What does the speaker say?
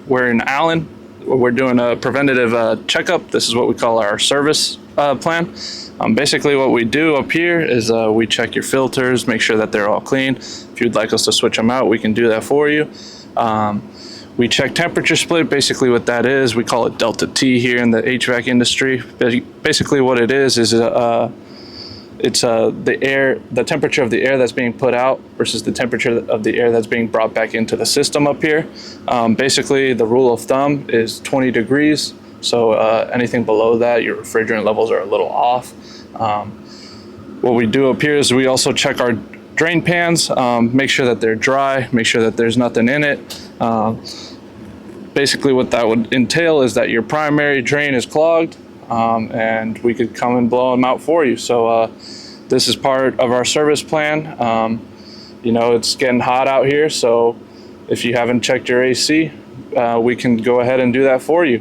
We're in Allen. We're doing a preventative checkup. This is what we call our service plan. Basically what we do up here is we check your filters, make sure that they're all clean. If you'd like us to switch them out, we can do that for you. We check temperature split. Basically what that is, we call it delta T here in the HVAC industry. Basically what it is it's the temperature of the air that's being put out versus the temperature of the air that's being brought back into the system up here. Basically the rule of thumb is 20 degrees. So anything below that, your refrigerant levels are a little off. What we do up here is we also check our drain pans, make sure that they're dry, make sure that there's nothing in it. Basically what that would entail is that your primary drain is clogged, and we could come and blow them out for you. So this is part of our service plan. You know, it's getting hot out here, so if you haven't checked your AC, we can go ahead and do that for you.